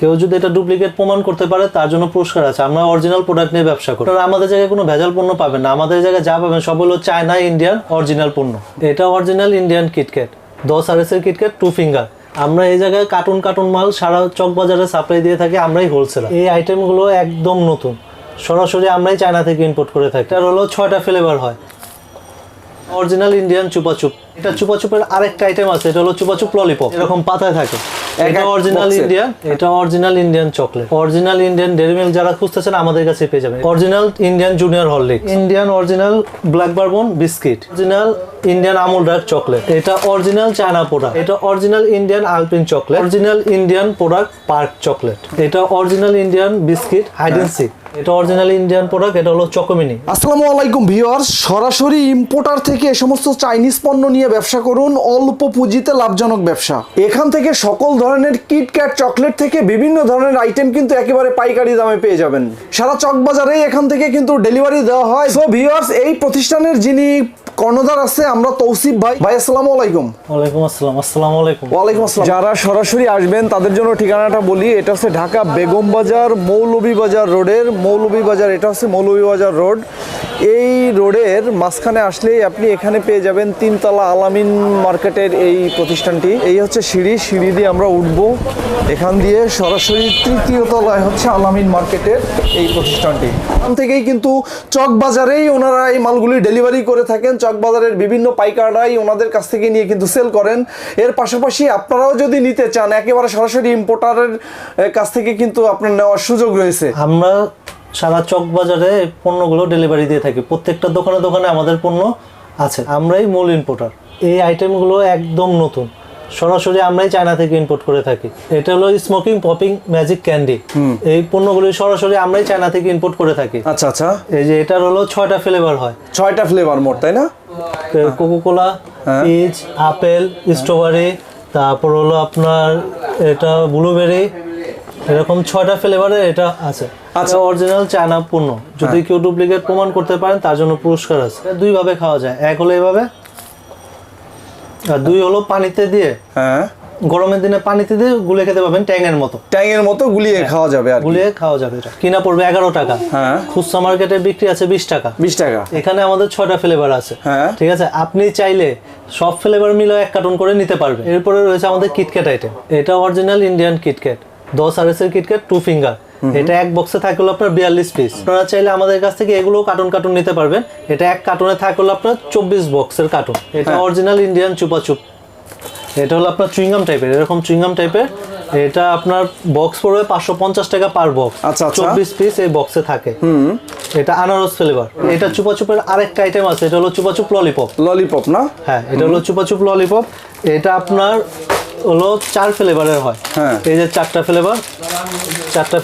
কেউ যদি এটা ডুপ্লিকেট প্রমাণ করতে পারে তার জন্য পুরস্কার আছে। আমরা অরিজিনাল প্রোডাক্ট নিয়ে ব্যবসা করি। আমাদের জায়গায় কোনো ভেজাল পণ্য পাবেন না। আমাদের জায়গায় যা পাবেন সব হলো চায়না ইন্ডিয়ান অরিজিনাল পণ্য। এটা অরিজিনাল ইন্ডিয়ান কিটক্যাট 10 RS-এর কিটক্যাট 2 ফিঙ্গার। আমরা এই জায়গায় কার্টুন কার্টুন মাল সারা চক বাজারে সাপ্লাই দিয়ে থাকি, আমরাই হোলসেলার। এই আইটেমগুলো একদম নতুন, সরাসরি আমরাই চায়না থেকে ইম্পোর্ট করে থাকি। এটার হলো 6টা ফ্লেভার হয়। অরিজিনাল ইন্ডিয়ান চুপাচুপ, এটা চুপাচুপের আরেকটা আইটেম আছে, এটা হলো চুপাচুপ ললিপপ, এরকম পাতায় থাকে। এটা অরিজিনাল ইন্ডিয়ান, এটা original Indian chocolate. Original Indian Dairy Milk যারা খুঁজতেছেন আমাদের কাছে পেয়ে যাবেন। Original Indian junior Horlicks, Indian original black Bourbon biscuit, original Indian Amul dark chocolate, এটা অরিজিনাল চায়না প্রোডাক্ট, এটা original Indian Alpine chocolate, original Indian product Perk chocolate, এটা original Indian biscuit Hide and Seek, এটা original Indian product, এটা হলো চকোমিনি। আসসালামু আলাইকুম viewers, সরাসরি importer থেকে এই সমস্ত চাইনিজ পণ্য নিয়ে ব্যবসা করুন, অল্প পুঁজিতে লাভজনক ব্যবসা। এখান থেকে সকল ধরনের কিটক্যাট চকলেট থেকে বিভিন্ন ধরনের আইটেম কিন্তু একেবারে পাইকারি দামে পেয়ে যাবেন। সারা চকবাজারে এখান থেকে কিন্তু ডেলিভারি দেওয়া হয়। সো ভিউয়ার্স, এই প্রতিষ্ঠানের যিনি কর্ণধার আছে আমরা তৌসিফ ভাই। ভাই আসসালামু আলাইকুম। ওয়ালাইকুম আসসালাম। আসসালামু আলাইকুম। ওয়ালাইকুম আসসালাম। যারা সরাসরি আসবেন তাদের জন্য ঠিকানাটা বলি, এটা হচ্ছে ঢাকা বেগম বাজার মৌলভীবাজার রোডের মৌলভীবাজার, এটা হচ্ছে মৌলভীবাজার রোড। এই রোডের মাঝখানে আসলেই আপনি এখানে পেয়ে যাবেন তিনতলা আলামিন মার্কেটের এই প্রতিষ্ঠানটি। এই হচ্ছে সিঁড়ি দিয়ে আমরা উঠবো, এখান দিয়ে সরাসরি তৃতীয় তলায় হচ্ছে আলামিন মার্কেটের এই প্রতিষ্ঠানটি। এখান থেকেই কিন্তু চক বাজারেই ওনারা এই মালগুলি ডেলিভারি করে থাকেন। চক বাজারের বিভিন্ন পাইকাররাই ওনাদের কাছ থেকে নিয়ে কিন্তু সেল করেন। এর পাশাপাশি আপনারাও যদি নিতে চান একেবারে সরাসরি ইম্পোর্টারের কাছ থেকে কিন্তু আপনার নেওয়ার সুযোগ রয়েছে। আমরা সারা চক বাজারে পণ্যগুলো ডেলিভারি দিয়ে থাকি, প্রত্যেকটা দোকানে দোকানে আমাদের পণ্য আছে, আমরাই মূল ইম্পোর্টার। এই আইটেমগুলো একদম নতুন, সরাসরি আমরাই চায়না থেকে ইম্পোর্ট করে থাকি। এটা হলো স্মোকিং পপিং ম্যাজিক ক্যান্ডি, এই পণ্যগুলো সরাসরি আমরাই চায়না থেকে ইম্পোর্ট করে থাকি। আচ্ছা আচ্ছা। এই যে এটার হলো 6টা ফ্লেভার হয়। 6টা ফ্লেভার মোট, তাই না? কোকোকোলা, পিচ, আপেল, স্ট্রবেরি, তারপর হলো আপনার এটা ব্লুবেরি, এরকম 6টা ফ্লেভারে এটা আছে। আচ্ছা, অরিজিনাল চায়না পণ্য। যদি কেউ ডুপ্লিকেট প্রমাণ করতে পারেন তার জন্য পুরস্কার আছে। দুই ভাবে খাওয়া যায়, এক হলো এইভাবে, আর দুই হলো পানিতে দিয়ে। হ্যাঁ, গরমের দিনে পানিতে দিয়ে গুলে খেতে পাবেন, ট্যাঙের মতো গুলিয়ে খাওয়া যাবে। আর গুলিয়ে খাওয়া যাবে। এটা কিনা পড়বে 11 টাকা। হ্যাঁ, খুচরা মার্কেটে বিক্রি আছে 20 টাকা। 20 টাকা। এখানে আমাদের 6টা ফ্লেভার আছে। হ্যাঁ, ঠিক আছে, আপনি চাইলে সব ফ্লেভার মিলে 1 কার্টন করে নিতে পারবেন। এরপরে রয়েছে আমাদের কিটক্যাট আইটেম, এটা অরিজিনাল ইন্ডিয়ান কিটক্যাট 10 RS-এর কিটক্যাট 2 ফিঙ্গার। এটা এক বক্সে থাকে হলো আপনার 42 পিস। আপনারা চাইলে আমাদের কাছ থেকে এগুলো কার্টন নিতে পারবেন। এটা এক কার্টনে থাকে হলো আপনার 24 বক্সের কার্টন। এটা অরিজিনাল ইন্ডিয়ান চুপাচুপ, এটা হলো আপনার চুইংগাম টাইপের, এরকম চুইংগাম টাইপের। এটা আপনার বক্স পড়বে 550 টাকা পার বক্স। 24 পিস এই বক্সে থাকে। এটা আনারস ফ্লেভার। এটা চুপাচুপের আরেকটা আইটেম আছে, এটা হলো চুপাচুপ ললিপপ না? হ্যাঁ, এটা হলো চুপাচুপ ললিপপ। এটা আপনার হলো 4 ফ্লেভারের হয়। এই যে 4টা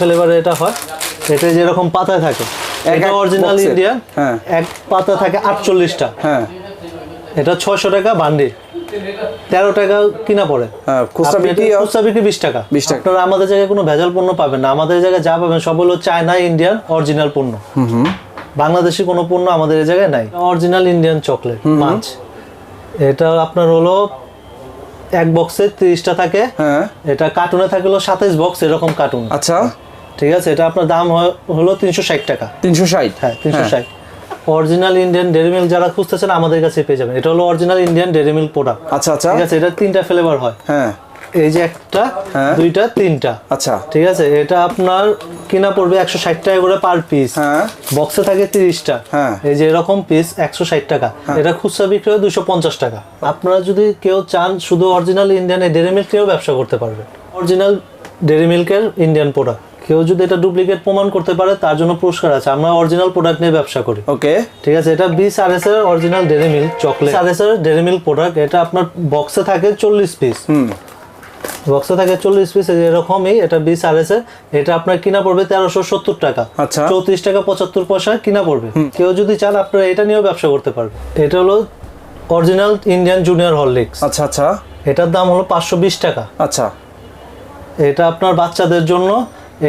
ফ্লেভারে এটা হয়। এটা যেরকম পাতায় থাকে, এটা অরিজিনাল ইন্ডিয়ান, এক পাতা থাকে 48টা। হ্যাঁ, এটা 600 টাকা বান্ডিল, 13 টাকা কিনা পড়ে। খুচরা বিক্রি 20 টাকা। আপনারা আমাদের জায়গায় কোনো ভেজাল পণ্য পাবেন না। আমাদের জায়গায় যা পাবেন সব হলো চায়না ইন্ডিয়ান অরিজিনাল পণ্য। বাংলাদেশি কোনো পণ্য আমাদের এই জায়গায় নাই। অরিজিনাল ইন্ডিয়ান চকলেট মাছ, এটা আপনার হলো এক বক্সে 30টা থাকে। এটা কার্টুনে থাকে হলো 27 বক্স, এরকম কার্টুন। আচ্ছা, ঠিক আছে। এটা আপনার দাম হলো 360 টাকা। 360? হ্যাঁ, 360। অরিজিনাল ইন্ডিয়ান ডেইরি মিল্ক যারা খুঁজতেছেন আমাদের কাছে পেয়ে যাবেন। এটা হলো original Indian Dairy Milk product. আচ্ছা আচ্ছা, ঠিক আছে। এটা 3টা ফ্লেভার হয়। হ্যাঁ, এই যে একটা, দুইটা, 3টা। আচ্ছা, ঠিক আছে। এটা আপনার কিনা পড়বে 160 টাকা করে পার পিস। বক্সে থাকে 30টা। এই যে এরকম পিস 160 টাকা। এটা খুচরা বিক্রি হয় 250 টাকা। আপনারা যদি কেউ চান শুধু অরিজিনাল ইন্ডিয়ান ডেইরি মিল্ক নিয়েও ব্যবসা করতে পারবেন। অরিজিনাল ডেইরি মিল্কের ইন্ডিয়ান প্রোডাক্ট, কেউ যদি এটা ডুপ্লিকেট প্রমাণ করতে পারে তার জন্য পুরস্কার আছে। আমরা অরিজিনাল প্রোডাক্ট নিয়ে ব্যবসা করি। ওকে, ঠিক আছে। এটা 20 RS-এর অরিজিনাল ডেইরি মিল্ক চকলেট, RS-এর ডেইরি মিল্ক প্রোডাক্ট। এটা আপনার বক্সে থাকে 40 পিস। বক্সে থাকে 40 পিস, এরকমই। এটা 20 RS-এর। এটা আপনার কিনা পড়বে 1370 টাকা। আচ্ছা, 34 টাকা 75 পয়সা কিনা পড়বে। কেউ যদি চান আপনারা এটা নিয়েও ব্যবসা করতে পারবে। এটা হলো অরিজিনাল ইন্ডিয়ান জুনিয়র হরলিক্স। আচ্ছা আচ্ছা, এটার দাম হলো 520 টাকা। আচ্ছা, এটা আপনার বাচ্চাদের জন্য।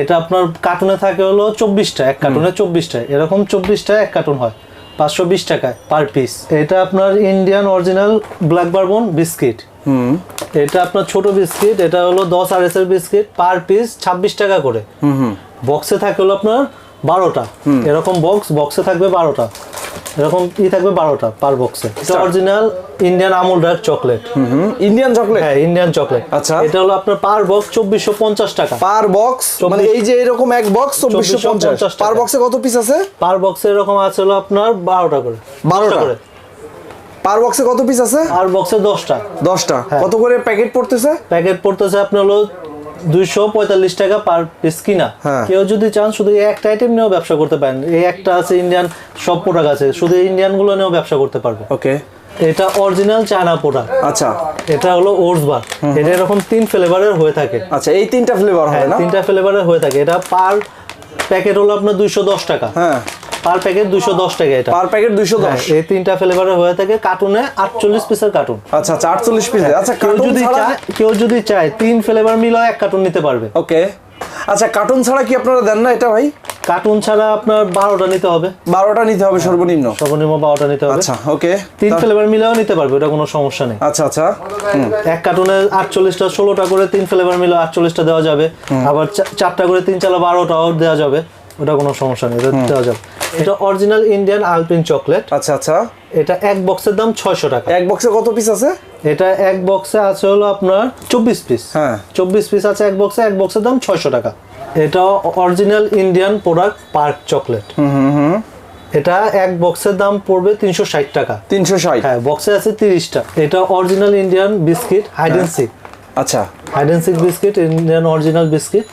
এটা আপনার কার্টুনে থাকে হলো 24টা, এক কার্টুনে 24টা, এরকম 24টা এক কার্টুন হয় 520 টাকায় পার পিস। এটা আপনার Indian original black Bourbon biscuit. এটা আপনার ছোট বিস্কিট, এটা হলো 10 RS এর বিস্কিট, পার পিস 26 টাকা করে। বক্সে থাকে হলো আপনার 12টা, এরকম বক্সে থাকবে 12টা, এরকম থাকবে 12টা পার বক্সে। এটা original Indian Amul dark chocolate. Indian chocolate? হ্যাঁ, ইন্ডিয়ান চকলেট। আচ্ছা, এটা হলো আপনার পার বক্স 2450 টাকা পার বক্স। মানে এই যে এরকম এক বক্স 2450, পার বক্সে কত পিস আছে? পার বক্সে এরকম আছে হলো আপনার 12টা করে। 12টা করে পার বক্সে কত পিস আছে? পার বক্সে 10টা। 10টা। কত করে প্যাকেট পড়তেছে? প্যাকেট পড়তেছে আপনার হলো 245 টাকা পার পিস কিনা। কেউ যদি চান শুধু এই একটা আইটেম নিয়েও ব্যবসা করতে পারেন। এই একটা আছে ইন্ডিয়ান, সব প্রোডাক্ট আছে, শুধু ইন্ডিয়ান গুলো নিয়েও ব্যবসা করতে পারবে। ওকে, এটা অরিজিনাল চায়না প্রোডাক্ট। আচ্ছা, এটা হলো ওটস বার। এটা এরকম 3 ফ্লেভারের হয়ে থাকে। আচ্ছা, এই 3টা ফ্লেভার হয় না? 3টা ফ্লেভারের হয়ে থাকে। এটা পার প্যাকেট হলো আপনার 210 টাকা। হ্যাঁ, পার প্যাকেট 210 টাকা। এটা পার প্যাকেট 210। এই 3টা ফ্লেভারের হয়ে থাকে, কার্টুনে 48 পিসের কার্টুন। আচ্ছা আচ্ছা, 48 পিস। আচ্ছা, কেউ যদি চায় 3 ফ্লেভার মিলে এক কার্টুন নিতে পারবে। ওকে, আচ্ছা, কার্টুন ছাড়া কি আপনারা দেন না এটা ভাই? কার্টুন ছাড়া আপনার 12টা নিতে হবে। 12টা নিতে হবে সর্বনিম্ন? সর্বনিম্ন 12টা নিতে হবে। আচ্ছা, ওকে। 3 ফ্লেভার মিলেও নিতে পারবে, ওটা কোনো সমস্যা নেই। আচ্ছা আচ্ছা, এক কার্টুনে 48টা, 16টা করে 3 ফ্লেভার মিলে 48টা দেওয়া যাবে। আবার 4টা করে 3 চালা 12টাও দেওয়া যাবে, ওটা কোনো সমস্যা নেই, এটা দেওয়া যাবে। এটা অরিজিনাল ইন্ডিয়ান আলপিন চকলেট। আচ্ছা আচ্ছা, এটা এক বক্সের দাম 600 টাকা। এক বক্সে কত পিস আছে? এটা এক বক্সে আছে হলো আপনার 24 পিস। হ্যাঁ, 24 পিস আছে এক বক্সে। এক বক্সের দাম 600 টাকা। এটা original Indian product Perk chocolate. এটা এক বক্সের দাম পড়বে 360 টাকা। 360? হ্যাঁ, বক্সে আছে 30টা। এটা original Indian biscuit Hide and Seek. আচ্ছা, Hide and Seek biscuit, Indian original biscuit.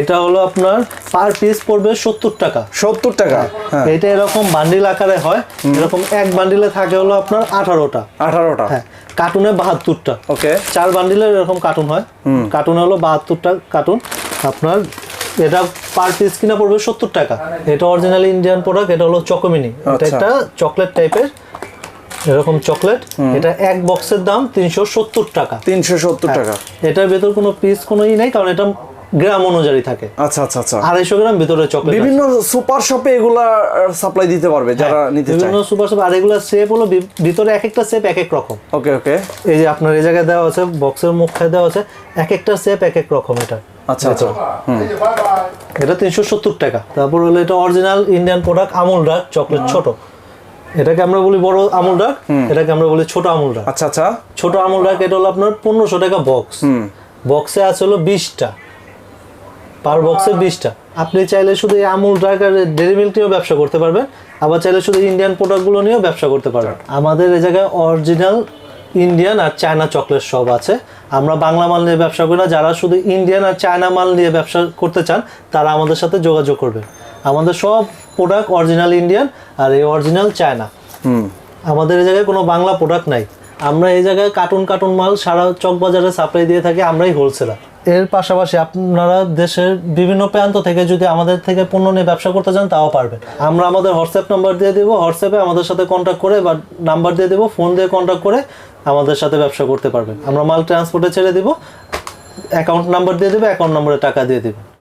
এটা হলো আপনার পার পিস পড়বে 70 টাকা। 70 টাকা। এটা এরকম বান্ডিল আকারে হয়, এরকম এক বান্ডিলে থাকে হলো আপনার 18টা। 18টা? হ্যাঁ, কার্টুনে 72টা। ওকে, 4 বান্ডিলের এরকম কার্টুন হয়। কার্টুনে হলো 72টা কার্টুন। আপনার এটা পার পিস কিনা পড়বে 70 টাকা। এটা অরিজিনাল ইন্ডিয়ান প্রোডাক্ট। এটা হলো চকোমিনি। এটা একটা চকলেট টাইপের, এরকম চকলেট। এটা এক বক্সের দাম 370 টাকা। 370 টাকা। এটার ভেতর কোনো পিস কোনো নাই, কারণ এটা গ্রাম অনুযায়ী থাকে। আচ্ছা আচ্ছা আচ্ছা, 250 গ্রাম ভিতরে চকলেট। বিভিন্ন সুপার শপে এগুলা সাপ্লাই দিতে পারবে যারা নিতে চায়। বিভিন্ন সুপার শপ। আর এগুলা শেপ হলো ভিতরে এক একটা শেপ এক এক রকম। ওকে ওকে, এই যে আপনার এই জায়গায় দেওয়া আছে, বক্সের মুখে দেওয়া আছে, এক একটা শেপ এক এক রকম। এটা আচ্ছা আচ্ছা, এটা 370 টাকা। তারপর হলো এটা original Indian product Amul dark chocolate ছোট। এটাকে আমরা বলি বড় আমুল ডার্ক, এটাকে আমরা বলি ছোট আমুল ডার্ক। আচ্ছা আচ্ছা, ছোট আমুল ডার্ক এটা হলো আপনার 1500 টাকা বক্স। বক্সে আছে হলো 20টা, পার বক্সে 20টা। আপনি চাইলে শুধু এই আমুল ডার্ক আর ডেইরি মিল্ক নিয়েও ব্যবসা করতে পারবেন, আবার চাইলে শুধু ইন্ডিয়ান প্রোডাক্টগুলো নিয়েও ব্যবসা করতে পারবেন। আমাদের এই জায়গায় অরিজিনাল ইন্ডিয়ান আর চায়না চকলেট সব আছে। আমরা বাংলা মাল নিয়ে ব্যবসা করি না। যারা শুধু ইন্ডিয়ান আর চায়না মাল নিয়ে ব্যবসা করতে চান তারা আমাদের সাথে যোগাযোগ করবেন। আমাদের সব প্রোডাক্ট অরিজিনাল ইন্ডিয়ান আর এই অরিজিনাল চায়না। আমাদের এই জায়গায় কোনো বাংলা প্রোডাক্ট নাই। আমরা এই জায়গায় কার্টুন মাল সারা চক বাজারে সাপ্লাই দিয়ে থাকি, আমরাই হোলসেলার। এর পাশাপাশি আপনারা দেশের বিভিন্ন প্রান্ত থেকে যদি আমাদের থেকে পণ্য নিয়ে ব্যবসা করতে চান তাও পারবেন। আমরা আমাদের হোয়াটসঅ্যাপ নাম্বার দিয়ে দেবো, হোয়াটসঅ্যাপে আমাদের সাথে কন্ট্যাক্ট করে বা নাম্বার দিয়ে দেবো, ফোন দিয়ে কন্ট্যাক্ট করে আমাদের সাথে ব্যবসা করতে পারবেন। আমরা মাল ট্রান্সপোর্টে ছেড়ে দিব, অ্যাকাউন্ট নাম্বার দিয়ে দেবো, অ্যাকাউন্ট নম্বরে টাকা দিয়ে দেবো।